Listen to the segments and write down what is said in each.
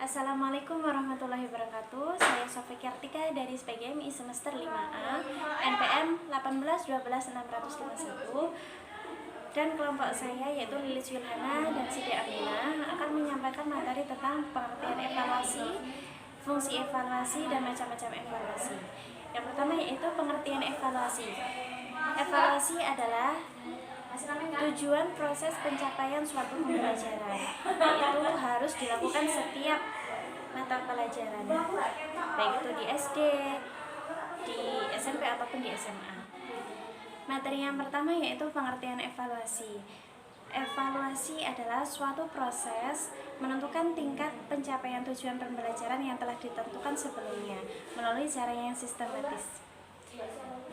Assalamualaikum warahmatullahi wabarakatuh. Saya Sofie Kartika dari SPGMI semester 5A, NPM 1812651. Dan kelompok saya yaitu Lilis Yulhana dan Siti Aminah akan menyampaikan materi tentang pengertian evaluasi, fungsi evaluasi, dan macam-macam evaluasi. Yang pertama yaitu pengertian evaluasi. Evaluasi adalah tujuan proses pencapaian suatu pembelajaran, itu harus dilakukan setiap mata pelajaran, baik itu di SD, di SMP ataupun di SMA. Materi yang pertama yaitu pengertian evaluasi. Evaluasi adalah suatu proses menentukan tingkat pencapaian tujuan pembelajaran yang telah ditentukan sebelumnya melalui cara yang sistematis.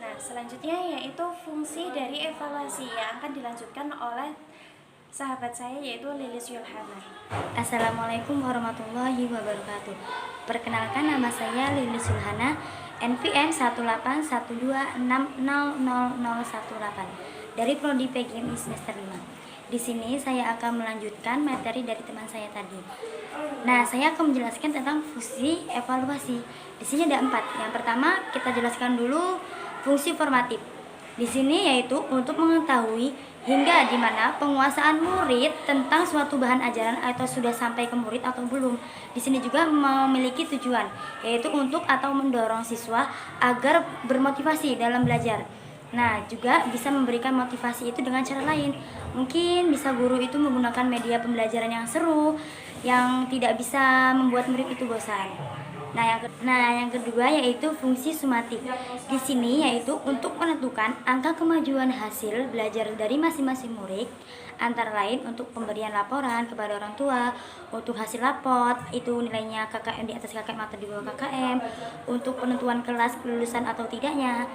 Nah, selanjutnya yaitu fungsi dari evaluasi yang akan dilanjutkan oleh sahabat saya yaitu Lilis Yulhana. Assalamualaikum warahmatullahi wabarakatuh. Perkenalkan, nama saya Lilis Yulhana, NPM 18126000018 dari Prodi PGMI semester 5. Di sini saya akan melanjutkan materi dari teman saya tadi. Nah, saya akan menjelaskan tentang fungsi evaluasi. Di sini ada 4. Yang pertama, kita jelaskan dulu fungsi formatif. Di sini yaitu untuk mengetahui hingga di mana penguasaan murid tentang suatu bahan ajaran atau sudah sampai ke murid atau belum. Di sini juga memiliki tujuan, yaitu untuk atau mendorong siswa agar bermotivasi dalam belajar. Nah, juga bisa memberikan motivasi itu dengan cara lain. Mungkin bisa guru itu menggunakan media pembelajaran yang seru, yang tidak bisa membuat murid itu bosan. Nah, yang kedua yaitu fungsi sumatif. Di sini yaitu untuk menentukan angka kemajuan hasil belajar dari masing-masing murid, antara lain untuk pemberian laporan kepada orang tua, untuk hasil rapot itu nilainya KKM di atas KKM atau di bawah KKM, untuk penentuan kelas kelulusan atau tidaknya.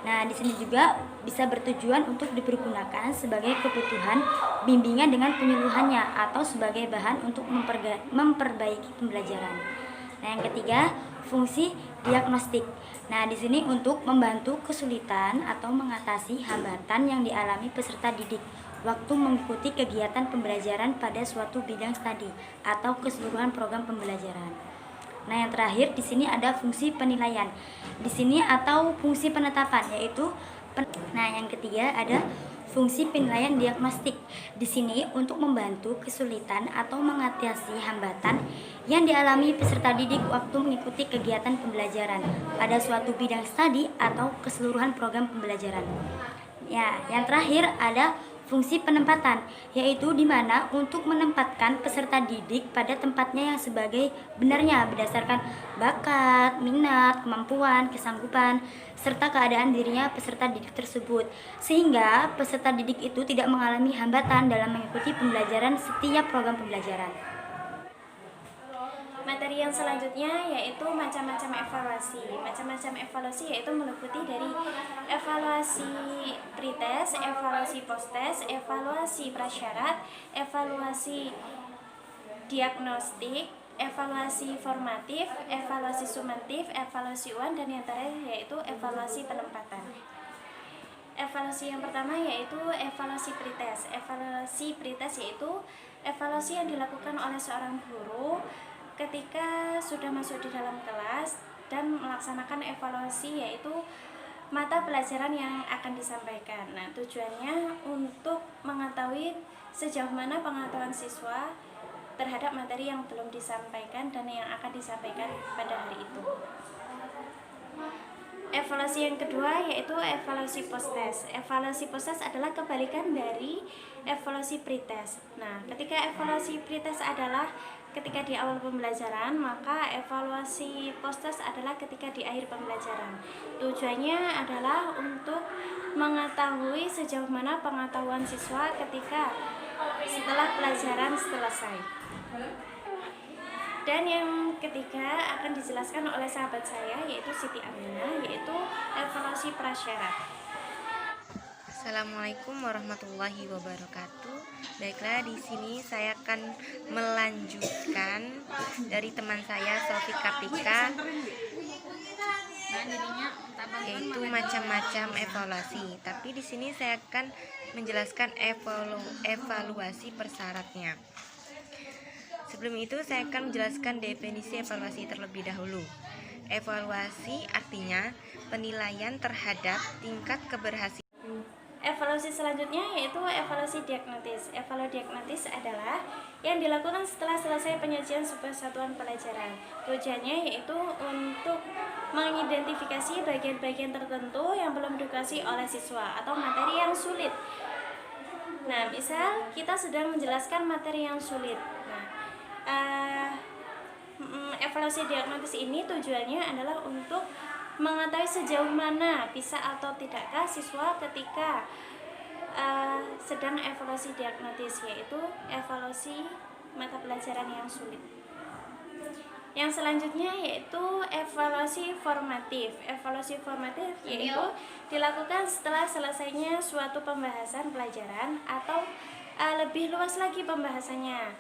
Nah, di sini juga bisa bertujuan untuk dipergunakan sebagai kebutuhan bimbingan dengan penyuluhannya atau sebagai bahan untuk memperbaiki pembelajaran. Nah, yang ketiga, fungsi diagnostik. Nah, di sini untuk membantu kesulitan atau mengatasi hambatan yang dialami peserta didik waktu mengikuti kegiatan pembelajaran pada suatu bidang studi atau keseluruhan program pembelajaran. Nah, yang terakhir di sini ada fungsi penilaian. Di sini atau fungsi penetapan yaitu yang ketiga ada fungsi penilaian diagnostik. Di sini untuk membantu kesulitan atau mengatasi hambatan yang dialami peserta didik waktu mengikuti kegiatan pembelajaran pada suatu bidang studi atau keseluruhan program pembelajaran. Ya, yang terakhir ada fungsi penempatan, yaitu di mana untuk menempatkan peserta didik pada tempatnya yang sebagai benarnya berdasarkan bakat, minat, kemampuan, kesanggupan, serta keadaan dirinya peserta didik tersebut, sehingga peserta didik itu tidak mengalami hambatan dalam mengikuti pembelajaran setiap program pembelajaran. Materi yang selanjutnya yaitu macam-macam evaluasi. Macam-macam evaluasi yaitu meliputi dari evaluasi pretest, evaluasi post-test, evaluasi prasyarat, evaluasi diagnostik, evaluasi formatif, evaluasi sumatif, evaluasi UAN, dan yang terakhir yaitu evaluasi penempatan. Evaluasi yang pertama yaitu evaluasi pretest. Evaluasi pretest yaitu evaluasi yang dilakukan oleh seorang guru ketika sudah masuk di dalam kelas dan melaksanakan evaluasi yaitu mata pelajaran yang akan disampaikan. Nah, tujuannya untuk mengetahui sejauh mana pengetahuan siswa terhadap materi yang belum disampaikan dan yang akan disampaikan pada hari itu. Evaluasi yang kedua yaitu evaluasi post-test. Evaluasi post-test adalah kebalikan dari evaluasi pretest. Nah, ketika evaluasi pretest adalah ketika di awal pembelajaran, maka evaluasi post-test adalah ketika di akhir pembelajaran. Tujuannya adalah untuk mengetahui sejauh mana pengetahuan siswa ketika setelah pelajaran selesai. Dan yang ketiga akan dijelaskan oleh sahabat saya yaitu Siti Aminah, yaitu evaluasi prasyarat. Assalamualaikum warahmatullahi wabarakatuh. Baiklah, di sini saya akan melanjutkan dari teman saya Sofie Kartika, yaitu macam-macam evaluasi. Tapi di sini saya akan menjelaskan evaluasi persyaratnya. Sebelum itu saya akan menjelaskan definisi evaluasi terlebih dahulu. Evaluasi artinya penilaian terhadap tingkat keberhasilan. Evaluasi selanjutnya yaitu evaluasi diagnotis. Evaluasi diagnotis adalah yang dilakukan setelah selesai penyajian sebuah satuan pelajaran. Tujuannya yaitu untuk mengidentifikasi bagian-bagian tertentu yang belum dikuasai oleh siswa atau materi yang sulit. Nah, misal kita sedang menjelaskan materi yang sulit. Nah, evaluasi diagnotis ini tujuannya adalah untuk mengetahui sejauh mana bisa atau tidakkah siswa ketika sedang evaluasi diagnotis, yaitu evaluasi mata pelajaran yang sulit. Yang selanjutnya yaitu evaluasi formatif. Evaluasi formatif yaitu dilakukan setelah selesainya suatu pembahasan pelajaran atau lebih luas lagi pembahasannya.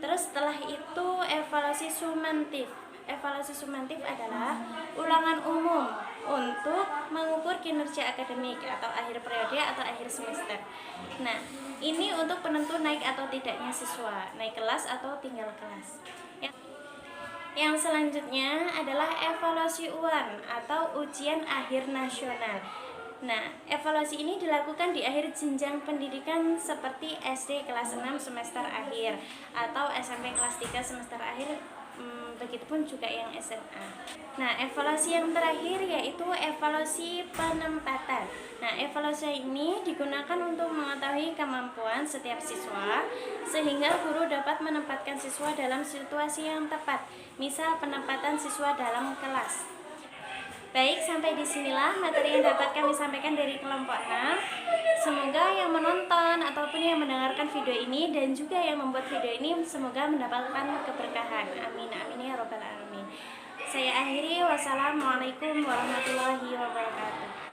Terus setelah itu evaluasi sumantif. Evaluasi sumantif adalah ulangan umum untuk mengukur kinerja akademik atau akhir periode atau akhir semester. Nah, ini untuk penentu naik atau tidaknya siswa, naik kelas atau tinggal kelas. Yang selanjutnya adalah evaluasi UAN atau ujian akhir nasional. Nah, evaluasi ini dilakukan di akhir jenjang pendidikan seperti SD kelas 6 semester akhir atau SMP kelas 3 semester akhir, begitupun juga yang SMA. Nah, evaluasi yang terakhir yaitu evaluasi penempatan. Nah, evaluasi ini digunakan untuk mengetahui kemampuan setiap siswa sehingga guru dapat menempatkan siswa dalam situasi yang tepat. Misal penempatan siswa dalam kelas. Baik, sampai disinilah materi yang dapat kami sampaikan dari kelompok 6. Semoga yang menonton ataupun yang mendengarkan video ini dan juga yang membuat video ini semoga mendapatkan keberkahan. Amin, amin ya robbal alamin. Saya akhiri, wassalamualaikum warahmatullahi wabarakatuh.